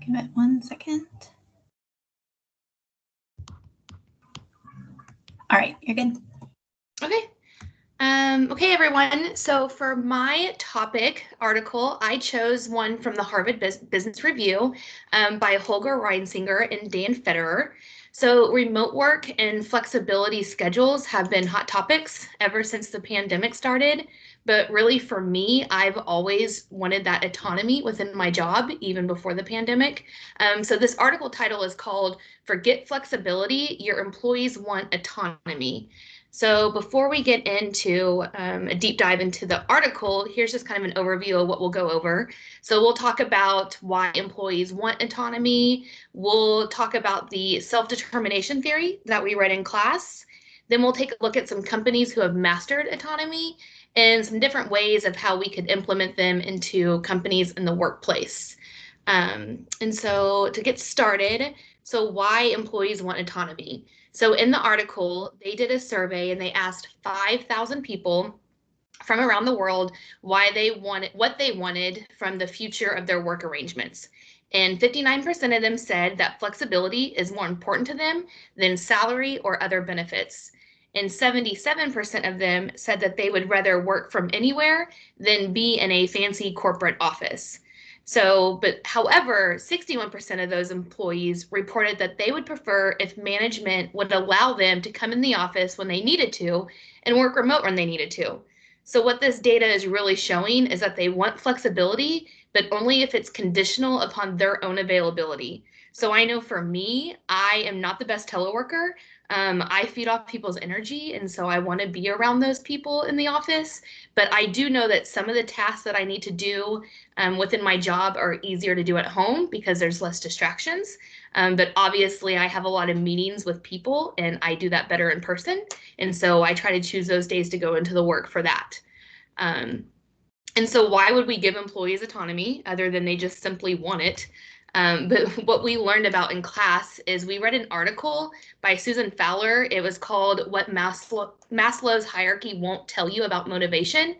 Give it 1 second. All right, you're good. Okay. Okay, everyone. So for my topic article, I chose one from the Harvard Business Review by Holger Reinsinger and Dan Federer. So remote work and flexibility schedules have been hot topics ever since the pandemic started. But really, for me, I've always wanted that autonomy within my job, even before the pandemic. So this article title is called "Forget Flexibility, Your Employees Want Autonomy." So before we get into a deep dive into the article, here's just kind of an overview of what we'll go over. So we'll talk about why employees want autonomy. We'll talk about the self-determination theory that we read in class. Then we'll take a look at some companies who have mastered autonomy and some different ways of how we could implement them into companies in the workplace. And so to get started, so why employees want autonomy? So in the article, they did a survey and they asked 5,000 people from around the world what they wanted from the future of their work arrangements. And 59% of them said that flexibility is more important to them than salary or other benefits. And 77% of them said that they would rather work from anywhere than be in a fancy corporate office. So, but however, 61% of those employees reported that they would prefer if management would allow them to come in the office when they needed to and work remote when they needed to. So what this data is really showing is that they want flexibility, but only if it's conditional upon their own availability. So I know for me, I am not the best teleworker. I feed off people's energy, and so I want to be around those people in the office. But I do know that some of the tasks that I need to do within my job are easier to do at home because there's less distractions. But obviously, I have a lot of meetings with people, and I do that better in person. And so I try to choose those days to go into the work for that. And so why would we give employees autonomy other than they just simply want it? But what we learned about in class is we read an article by Susan Fowler. It was called What Maslow's Hierarchy Won't Tell You About Motivation.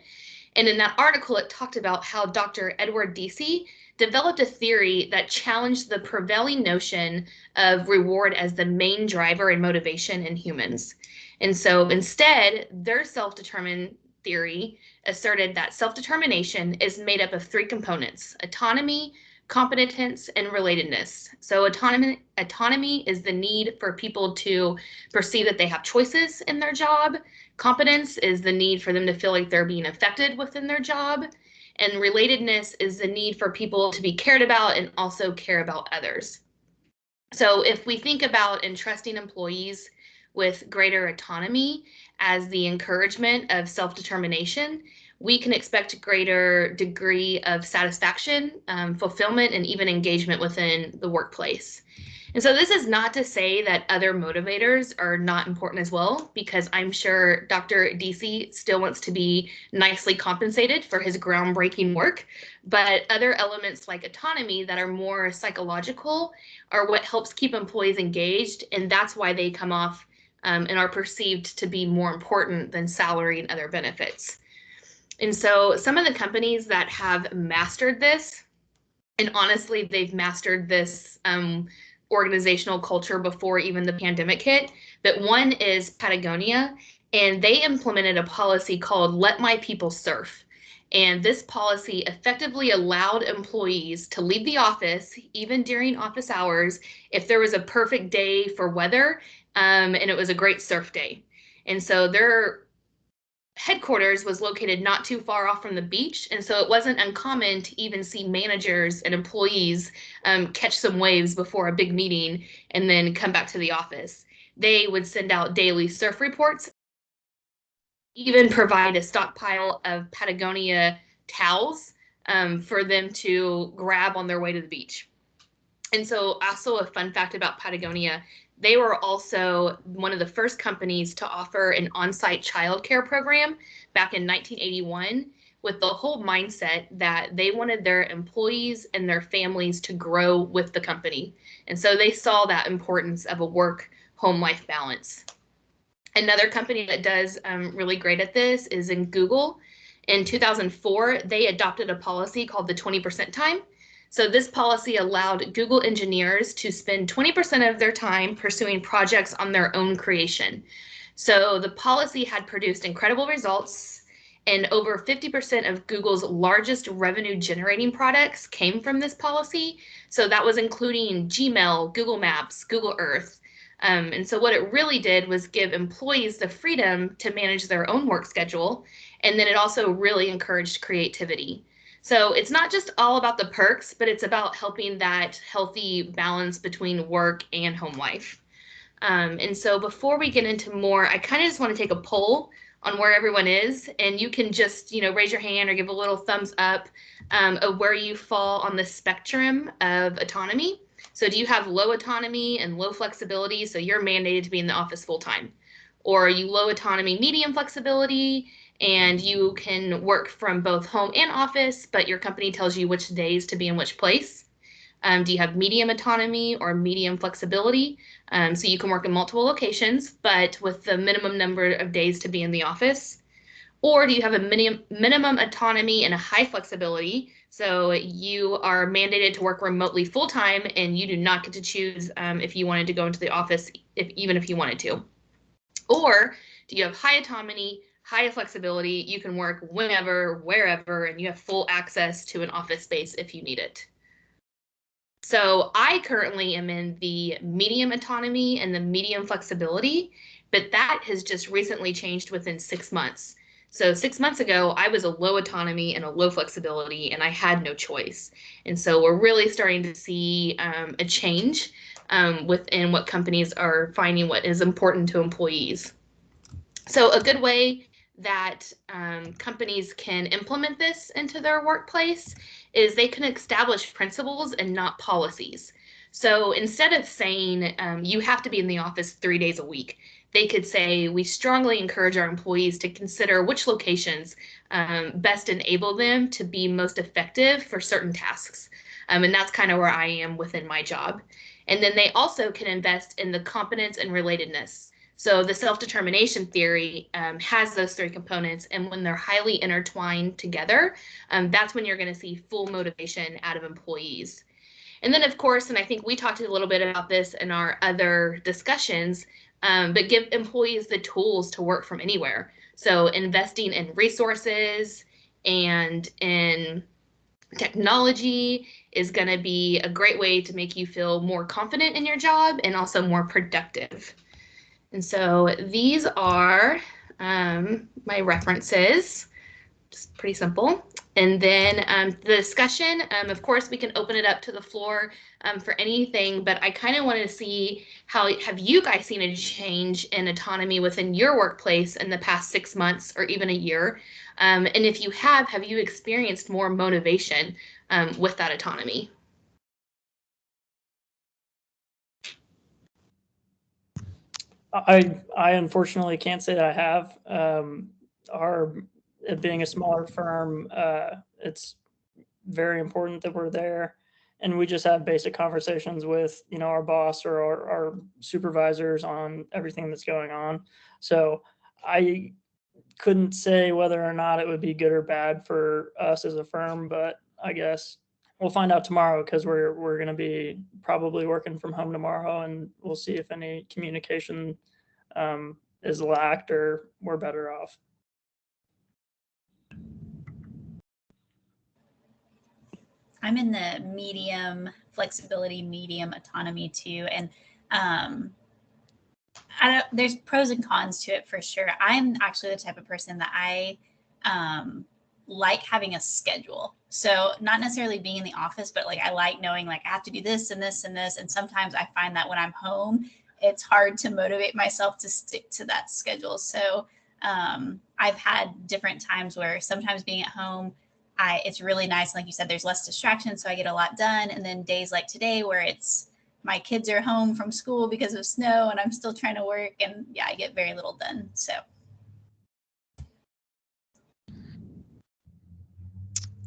And in that article, it talked about how Dr. Edward Deci developed a theory that challenged the prevailing notion of reward as the main driver in motivation in humans. And so instead, their self-determined theory asserted that self-determination is made up of three components: autonomy, competence, and relatedness. So autonomy is the need for people to perceive that they have choices in their job. Competence is the need for them to feel like they're being affected within their job. And relatedness is the need for people to be cared about and also care about others. So if we think about entrusting employees with greater autonomy as the encouragement of self-determination, we can expect a greater degree of satisfaction, fulfillment, and even engagement within the workplace. And so this is not to say that other motivators are not important as well, because I'm sure Dr. Deci still wants to be nicely compensated for his groundbreaking work, but other elements like autonomy that are more psychological are what helps keep employees engaged, and that's why they come off and are perceived to be more important than salary and other benefits. And so some of the companies that have mastered this, and honestly, they've mastered this organizational culture before even the pandemic hit, but one is Patagonia, and they implemented a policy called Let My People Surf. And this policy effectively allowed employees to leave the office, even during office hours, if there was a perfect day for weather, and it was a great surf day. And so their headquarters was located not too far off from the beach, and so it wasn't uncommon to even see managers and employees catch some waves before a big meeting and then come back to the office. They would send out daily surf reports, even provide a stockpile of Patagonia towels for them to grab on their way to the beach. And so also a fun fact about Patagonia, they were also one of the first companies to offer an on-site childcare program back in 1981 with the whole mindset that they wanted their employees and their families to grow with the company. And so they saw that importance of a work-home life balance. Another company that does really great at this is in Google. In 2004, they adopted a policy called the 20% time. So this policy allowed Google engineers to spend 20% of their time pursuing projects on their own creation. So the policy had produced incredible results, and over 50% of Google's largest revenue generating products came from this policy. So that was including Gmail, Google Maps, Google Earth. And so what it really did was give employees the freedom to manage their own work schedule. And then it also really encouraged creativity. So it's not just all about the perks, but it's about helping that healthy balance between work and home life. And so before we get into more, I kind of just want to take a poll on where everyone is, and you can just, raise your hand or give a little thumbs up of where you fall on the spectrum of autonomy. So do you have low autonomy and low flexibility, so you're mandated to be in the office full time? Or are you low autonomy, medium flexibility, and you can work from both home and office, but your company tells you which days to be in which place? Do you have medium autonomy or medium flexibility? So you can work in multiple locations, but with the minimum number of days to be in the office? Or do you have a minimum autonomy and a high flexibility? So you are mandated to work remotely full time, and you do not get to choose if you wanted to go into the office, even if you wanted to. Or do you have high autonomy, high flexibility? You can work whenever, wherever, and you have full access to an office space if you need it. So I currently am in the medium autonomy and the medium flexibility, but that has just recently changed within 6 months. So 6 months ago, I was a low autonomy and a low flexibility, and I had no choice. And so we're really starting to see a change within what companies are finding what is important to employees. So a good way that companies can implement this into their workplace is they can establish principles and not policies. So instead of saying you have to be in the office 3 days a week, they could say we strongly encourage our employees to consider which locations best enable them to be most effective for certain tasks. And that's kind of where I am within my job. And then they also can invest in the competence and relatedness. So the self-determination theory has those 3 components, and when they're highly intertwined together, that's when you're going to see full motivation out of employees. And then, of course, and I think we talked a little bit about this in our other discussions, but give employees the tools to work from anywhere. So investing in resources and in technology is going to be a great way to make you feel more confident in your job and also more productive. And so these are my references, just pretty simple. And then the discussion, of course, we can open it up to the floor for anything, but I kind of wanted to see have you guys seen a change in autonomy within your workplace in the past 6 months or even a year? And if you have you experienced more motivation with that autonomy? I unfortunately can't say that I have. It being a smaller firm, it's very important that we're there, and we just have basic conversations with our boss or our supervisors on everything that's going on. So I couldn't say whether or not it would be good or bad for us as a firm, but I guess we'll find out tomorrow because we're going to be probably working from home tomorrow, and we'll see if any communication is lacked or we're better off. I'm in the medium flexibility, medium autonomy too, and there's pros and cons to it for sure. I'm actually the type of person that I like having a schedule. So not necessarily being in the office, but like I like knowing like I have to do this and this and this. And sometimes I find that when I'm home, it's hard to motivate myself to stick to that schedule. So I've had different times where sometimes being at home, it's really nice. Like you said, there's less distraction, so I get a lot done. And then days like today where it's my kids are home from school because of snow and I'm still trying to work, and yeah, I get very little done. So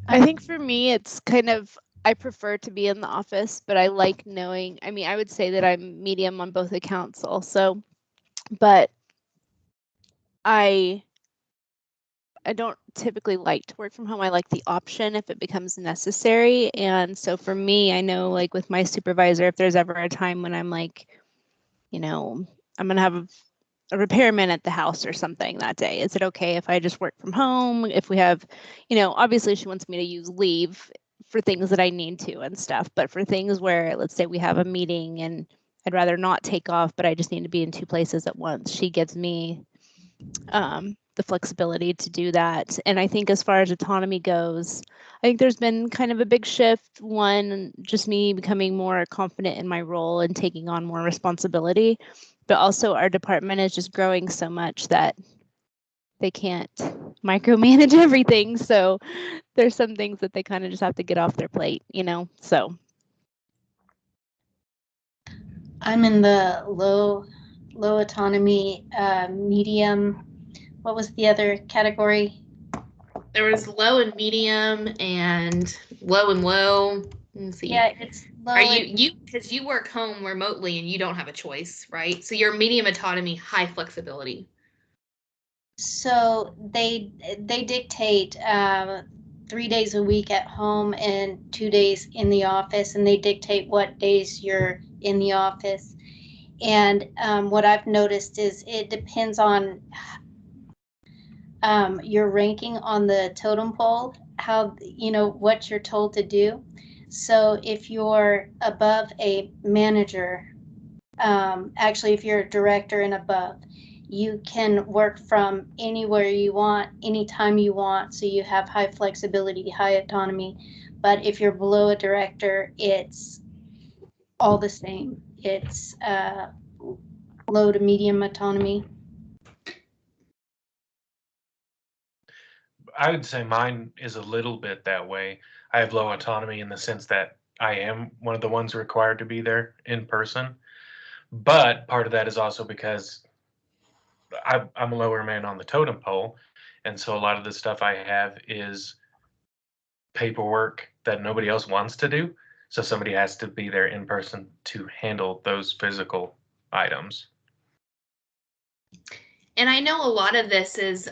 I think for me, it's kind of, I prefer to be in the office, but I like knowing, I would say that I'm medium on both accounts also, but I don't typically like to work from home. I like the option if it becomes necessary. And so for me, I know like with my supervisor, if there's ever a time when I'm like, I'm going to have a repairman at the house or something that day, is it okay if I just work from home? If we have, obviously she wants me to use leave for things that I need to and stuff, but for things where, let's say we have a meeting and I'd rather not take off, but I just need to be in 2 places at once, she gives me the flexibility to do that. And I think as far as autonomy goes, I think there's been kind of a big shift. One, just me becoming more confident in my role and taking on more responsibility, but also our department is just growing so much that they can't micromanage everything. So there's some things that they kind of just have to get off their plate, so. I'm in the low autonomy, medium. What was the other category? There was low and medium and low and low. Let's see. Yeah, it's low. Are you because you work home remotely and you don't have a choice, right? So you're medium autonomy, high flexibility. So they dictate 3 days a week at home and 2 days in the office, and they dictate what days you're in the office. And what I've noticed is it depends on your ranking on the totem pole, how, what you're told to do. So if you're above a manager, actually, if you're a director and above, you can work from anywhere you want, anytime you want. So you have high flexibility, high autonomy. But if you're below a director, it's all the same. It's low to medium autonomy. I would say mine is a little bit that way. I have low autonomy in the sense that I am one of the ones required to be there in person. But part of that is also because I'm a lower man on the totem pole. And so a lot of the stuff I have is paperwork that nobody else wants to do. So somebody has to be there in person to handle those physical items. And I know a lot of this is,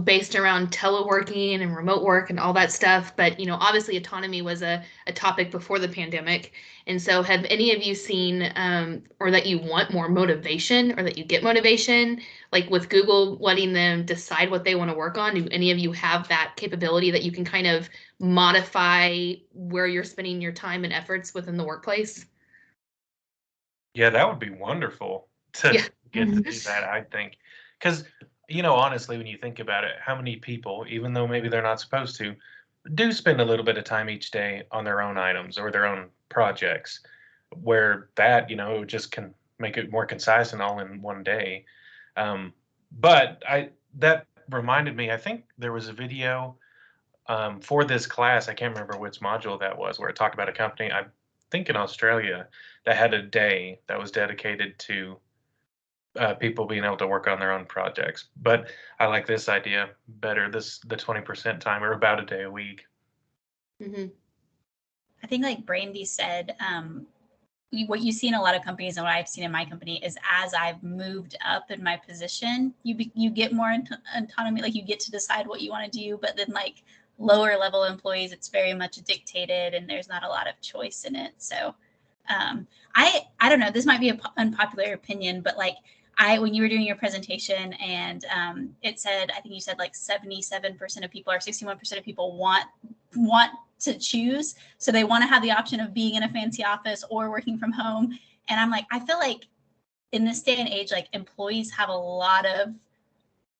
based around teleworking and remote work and all that stuff. But, obviously autonomy was a topic before the pandemic. And so have any of you seen or that you want more motivation or that you get motivation, like with Google letting them decide what they want to work on? Do any of you have that capability that you can kind of modify where you're spending your time and efforts within the workplace? Yeah, that would be wonderful to get to do that, I think. Because, honestly, when you think about it, how many people, even though maybe they're not supposed to, do spend a little bit of time each day on their own items or their own projects, where that, just can make it more concise and all in one day. But that reminded me, I think there was a video for this class, I can't remember which module that was, where it talked about a company, I think in Australia, that had a day that was dedicated to people being able to work on their own projects. But I like this idea better, the 20% time, or about a day a week. Mm-hmm. I think like Brandy said, what you see in a lot of companies and what I've seen in my company is as I've moved up in my position, you get more autonomy, like you get to decide what you want to do. But then like lower level employees, it's very much dictated and there's not a lot of choice in it. So I don't know, this might be an unpopular opinion, but like when you were doing your presentation and it said, I think you said like 77% of people or 61% of people want to choose. So they want to have the option of being in a fancy office or working from home. And I'm like, I feel like in this day and age, like employees have a lot of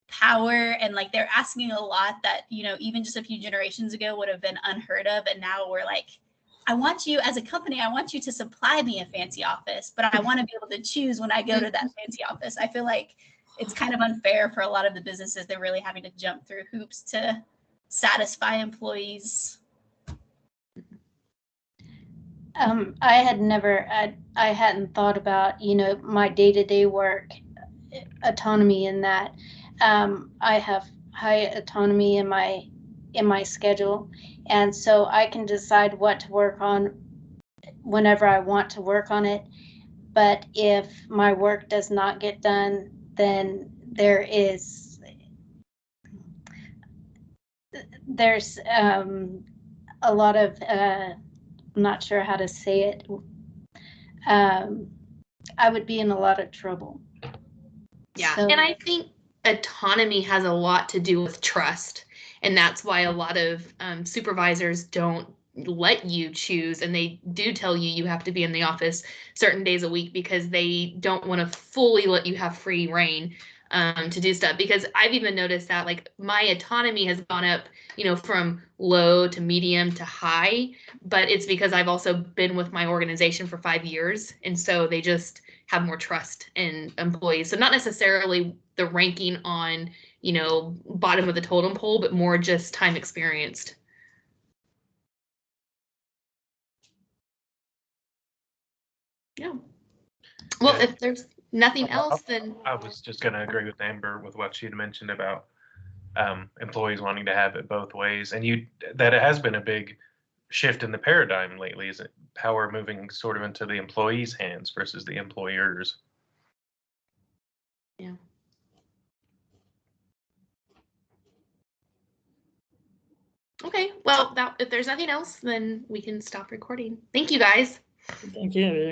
power and like they're asking a lot that, even just a few generations ago would have been unheard of. And now we're like, I want you as a company, I want you to supply me a fancy office, but I want to be able to choose when I go to that fancy office. I feel like it's kind of unfair for a lot of the businesses. They're really having to jump through hoops to satisfy employees. I hadn't thought about, my day-to-day work autonomy in that. I have high autonomy in my schedule, and so I can decide what to work on whenever I want to work on it. But if my work does not get done, then there is there's a lot of, I'm not sure how to say it. I would be in a lot of trouble. Yeah, So- and I think autonomy has a lot to do with trust, and that's why a lot of supervisors don't let you choose, and they do tell you you have to be in the office certain days a week because they don't want to fully let you have free reign to do stuff. Because I've even noticed that like my autonomy has gone up, you know, from low to medium to high, but it's because I've also been with my organization for 5 years, and so they just have more trust in employees. So not necessarily the ranking on, you know, bottom of the totem pole, but more just time experienced. Yeah. Well, Yeah. if there's nothing else, then I was just going to agree with Amber with what she had mentioned about employees wanting to have it both ways, and that it has been a big shift in the paradigm lately. Is it power moving sort of into the employees' hands versus the employers? yeah. Okay, well, if there's nothing else, then we can stop recording. Thank you, guys. Thank you.